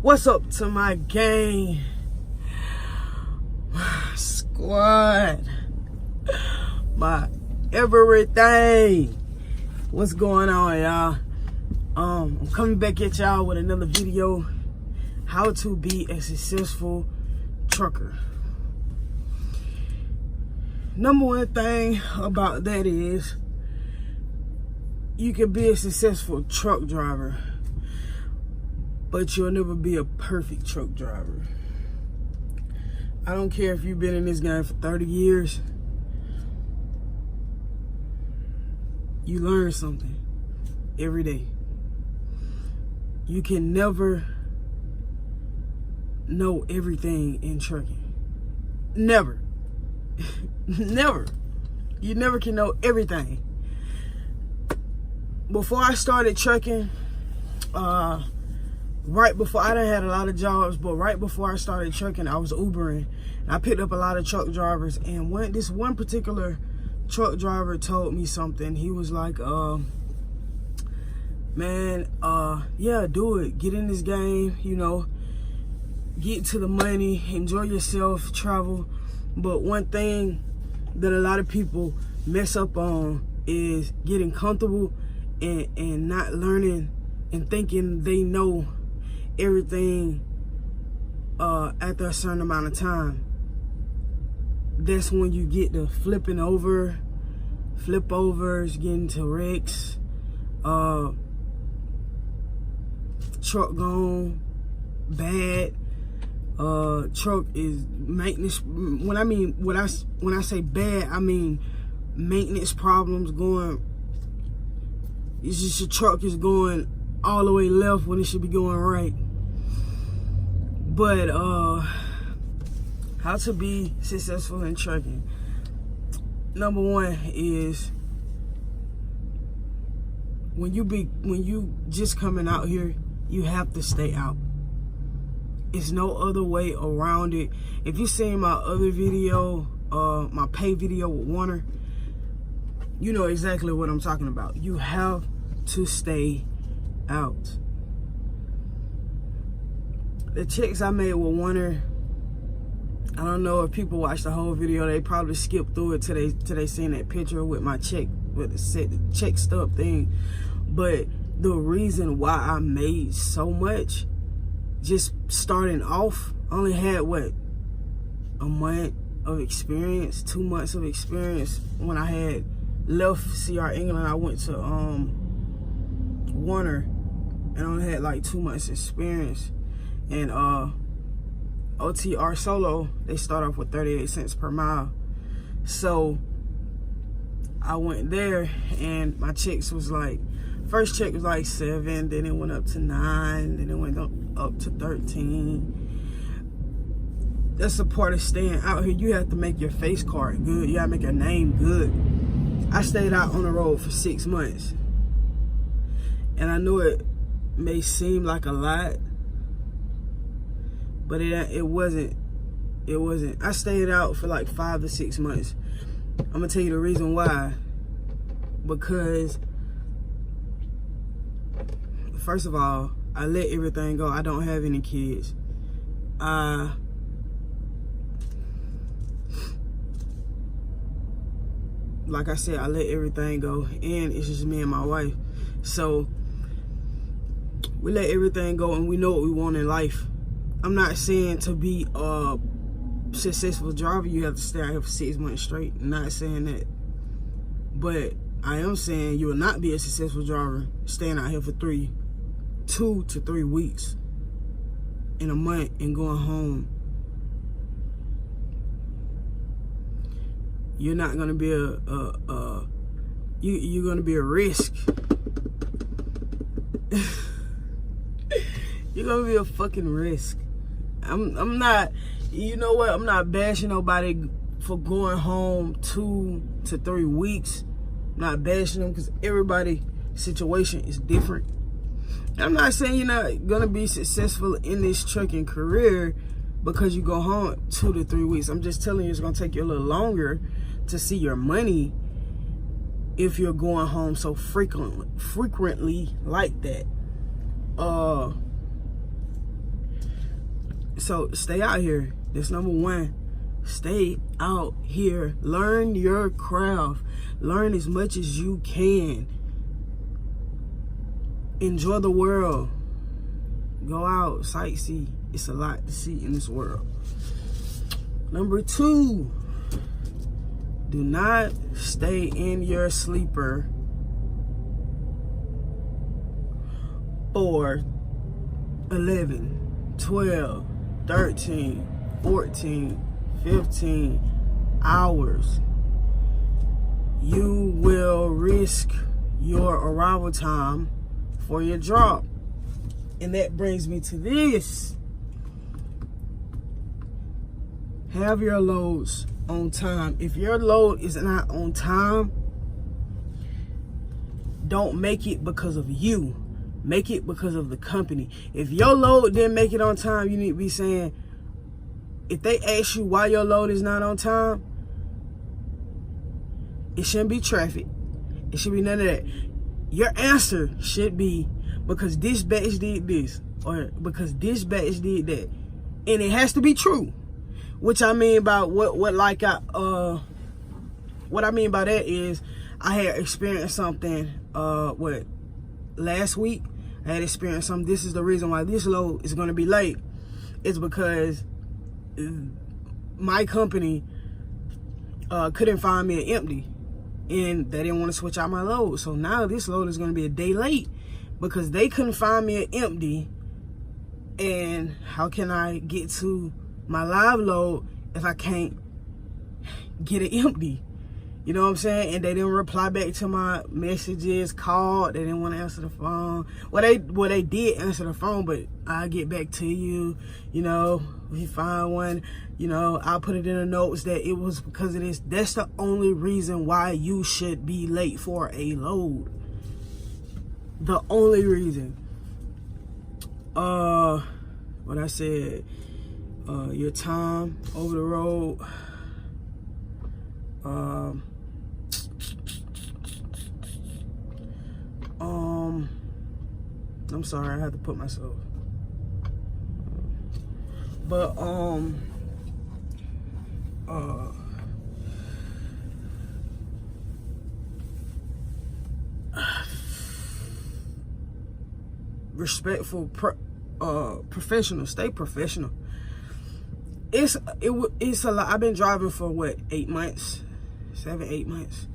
What's up to my gang? Squad. My everything. What's going on, y'all? I'm coming back at y'all with another video. How to be a successful trucker. Number one thing about that is you can be a successful truck driver, but you'll never be a perfect truck driver. I don't care if you've been in this game for 30 years. You learn something every day. You can never know everything in trucking. Never. Never. You never can know everything. Before I started trucking, right before, I done had a lot of jobs, but right before I started trucking, I was Ubering. And I picked up a lot of truck drivers, and this one particular truck driver told me something. He was like, man, yeah, do it. Get in this game, you know, get to the money, enjoy yourself, travel. But one thing that a lot of people mess up on is getting comfortable and not learning and thinking they know everything after a certain amount of time. That's when you get to flipping over, flip overs, getting to wrecks, truck gone bad, truck is maintenance. When I say bad, I mean maintenance problems going. It's just your truck is going all the way left when it should be going right. But how to be successful in trucking. Number one is when you just coming out here, you have to stay out. It's no other way around it. If you seen my other video, my pay video with Warner, you know exactly what I'm talking about. You have to stay out. The checks I made with Warner, I don't know if people watched the whole video. They probably skipped through it till they seen that picture with my check, with the check stub thing. But the reason why I made so much, just starting off, I only had what, a month of experience, 2 months of experience. When I had left CR England, I went to Warner and I only had like 2 months experience. And OTR Solo, they start off with 38 cents per mile. So I went there and my checks was like, first check was like 7, then it went up to 9, then it went up to 13. That's the part of staying out here. You have to make your face card good. You gotta make your name good. I stayed out on the road for 6 months. And I know it may seem like a lot, but it wasn't. It wasn't. I stayed out for like 5 to 6 months. I'm gonna tell you the reason why. Because first of all, I let everything go. I don't have any kids. Like I said, I let everything go, and it's just me and my wife. So we let everything go, and we know what we want in life. I'm not saying to be a successful driver you have to stay out here for 6 months straight. I'm not saying that. But I am saying you will not be a successful driver staying out here for 2 to 3 weeks in a month and going home. You're not gonna be you're gonna be a risk. You're gonna be a fucking risk. I'm not, you know what? I'm not bashing nobody for going home 2 to 3 weeks. I'm not bashing them because everybody's situation is different. I'm not saying you're not gonna be successful in this trucking career because you go home 2 to 3 weeks. I'm just telling you it's gonna take you a little longer to see your money if you're going home so frequently like that. So stay out here. That's number one. Stay out here. Learn your craft. Learn as much as you can. Enjoy the world. Go out, sightsee. It's a lot to see in this world. Number two, do not stay in your sleeper for 11, 12, 13, 14, 15 hours. You will risk your arrival time for your drop. And that brings me to this. Have your loads on time. If your load is not on time, don't make it because of you. Make it because of the company. If your load didn't make it on time, you need to be saying, if they ask you why your load is not on time, it shouldn't be traffic. It should be none of that. Your answer should be, because this batch did this, or because this batch did that. And it has to be true. Which I mean by what I mean by that is, I had experienced something last week. I had experienced something. This is the reason why this load is going to be late. It's because my company couldn't find me an empty, and they didn't want to switch out my load. So now this load is going to be a day late because they couldn't find me an empty. And how can I get to my live load if I can't get it empty? You know what I'm saying? And they didn't reply back to my messages, called. They didn't want to answer the phone. Well, they did answer the phone, but I'll get back to you. You know, if you find one, you know, I'll put it in the notes that it was because of this. That's the only reason why you should be late for a load. The only reason. What I said, your time over the road. I'm sorry, I had to put myself. But respectful, professional. Stay professional. It's a lot. I've been driving for what, 8 months, 7, 8 months.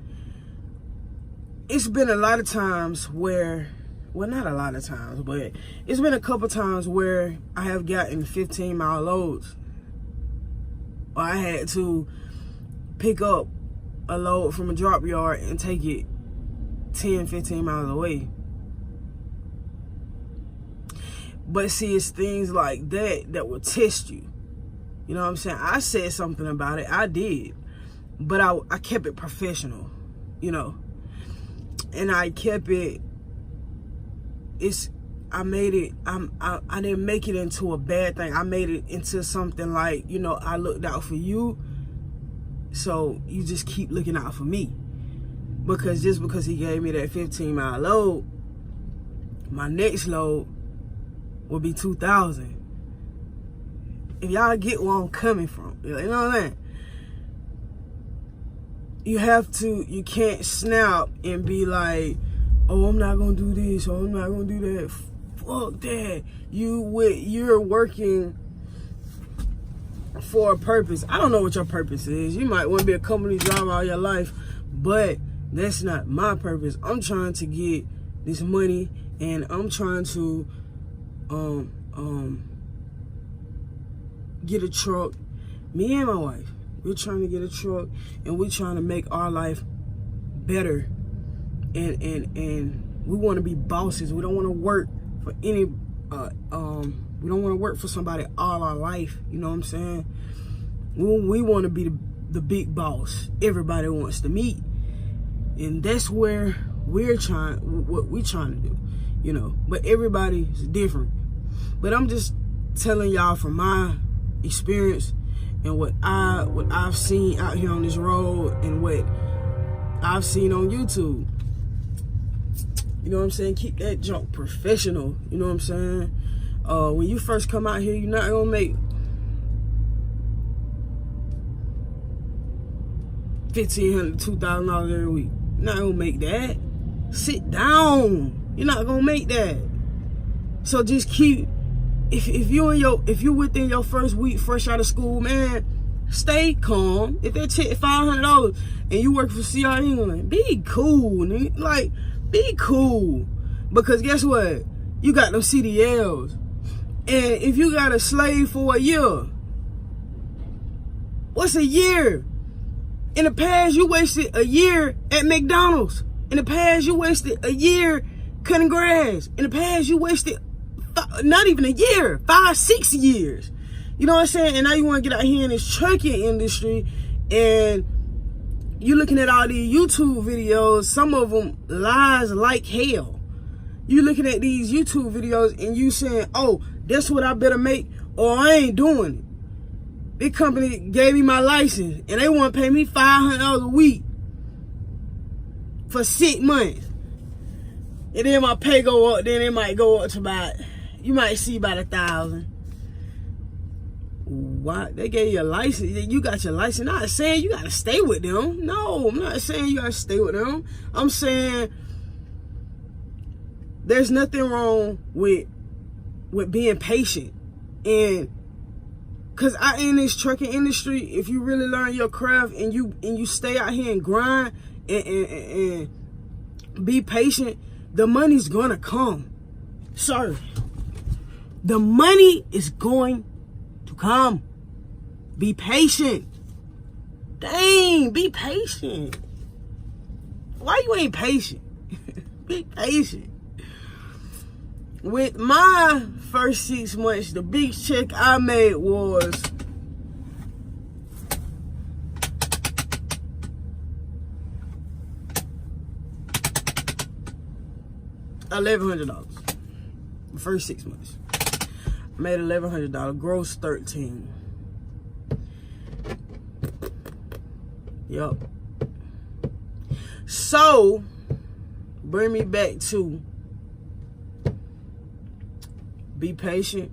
It's been a lot of times where, well, not a lot of times, but it's been a couple times where I have gotten 15-mile loads. Or I had to pick up a load from a drop yard and take it 10, 15 miles away. But see, it's things like that will test you. You know what I'm saying? I said something about it. I did. But I kept it professional, you know. And I kept it, I didn't make it into a bad thing. I made it into something like, you know, I looked out for you, so you just keep looking out for me. Because just because he gave me that 15-mile load, my next load will be 2,000. If y'all get where I'm coming from, you know what I'm saying? You can't snap and be like, oh, I'm not gonna do this, or I'm not gonna do that. Fuck that. You're working for a purpose. I don't know what your purpose is. You might want to be a company driver all your life, but that's not my purpose. I'm trying to get this money, and I'm trying to get a truck. Me and my wife, we're trying to get a truck, and we're trying to make our life better. And we want to be bosses. We don't want to work for any we don't want to work for somebody all our life. You know what I'm saying? We want to be the big boss everybody wants to meet. And that's where what we're trying to do, you know. But everybody's different. But I'm just telling y'all from my experience and what I've seen out here on this road and what I've seen on YouTube. You know what I'm saying? Keep that junk professional. You know what I'm saying? When you first come out here, you're not gonna make $1,500, $2,000 every week. You're not gonna make that. Sit down. You're not gonna make that. So just keep. If you within your first week fresh out of school, man, stay calm. If they check $500 and you work for CR England, be cool, nigga. Like, be cool. Because guess what? You got them CDLs. And if you got a slave for a year, what's a year? In the past, you wasted a year at McDonald's. In the past, you wasted a year cutting grass. In the past, you wasted not even a year, 5, 6 years. You know what I'm saying? And now you want to get out here in this trucking industry, and you looking at all these YouTube videos, some of them lies like hell. You looking at these YouTube videos and you saying, oh, that's what I better make, or I ain't doing it. This company gave me my license and they want to pay me $500 a week for 6 months. And then my pay go up, then it might go up to about, you might see about 1,000. Why? They gave you a license. You got your license. I'm not saying you got to stay with them. No, I'm not saying you got to stay with them. I'm saying there's nothing wrong with being patient. And because in this trucking industry, if you really learn your craft and you stay out here and grind and be patient, the money's gonna come. Sir, the money is going to come. Be patient. Dang, be patient. Why you ain't patient? Be patient. With my first 6 months, the biggest check I made was $1,100. The first 6 months, I made $1,100. Gross $13. Yup. So bring me back to be patient.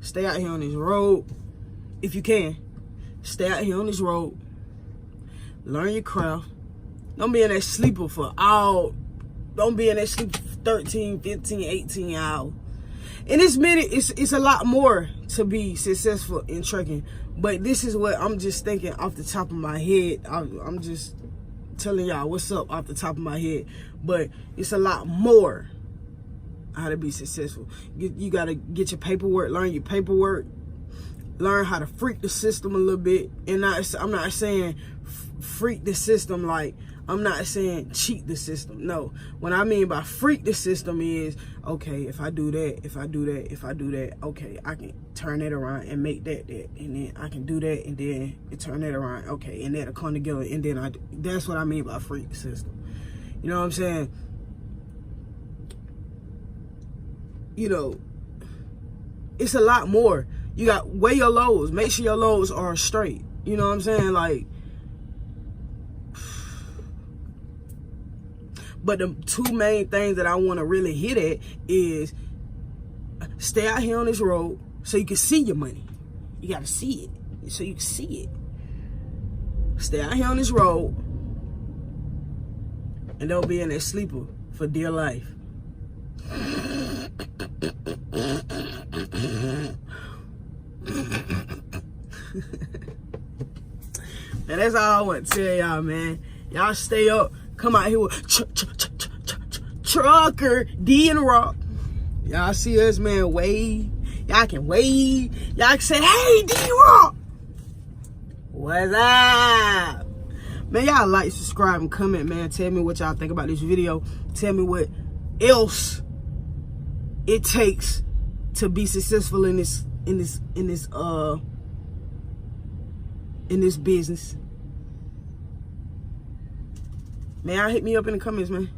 Stay out here on this road. If you can, stay out here on this road. Learn your craft. Don't be in that sleeper don't be in that sleeper for 13, 15, 18 hours. In this minute, it's a lot more to be successful in trucking. But this is what I'm just thinking off the top of my head. I'm just telling y'all what's up off the top of my head. But it's a lot more how to be successful. You got to get your paperwork, learn your paperwork, learn how to freak the system a little bit. And I'm not saying freak the system like, I'm not saying cheat the system. No, what I mean by freak the system is, okay, if I do that, okay, I can turn it around and make that, and then I can do that, and then turn it around, okay, and that'll come together, and then that's what I mean by freak the system. You know what I'm saying? You know, it's a lot more. You got weigh your loads. Make sure your loads are straight. You know what I'm saying? Like, but the two main things that I want to really hit at is stay out here on this road so you can see your money. You got to see it so you can see it. Stay out here on this road and don't be in that sleeper for dear life. And that's all I want to tell y'all, man. Y'all stay up. Come out here with Trucker D and Rock. Y'all see us, man, wave. Y'all can wave. Y'all can say, hey, D Rock. What's up? Man, y'all like, subscribe, and comment, man. Tell me what y'all think about this video. Tell me what else it takes to be successful in this business. Man, y'all hit me up in the comments, man.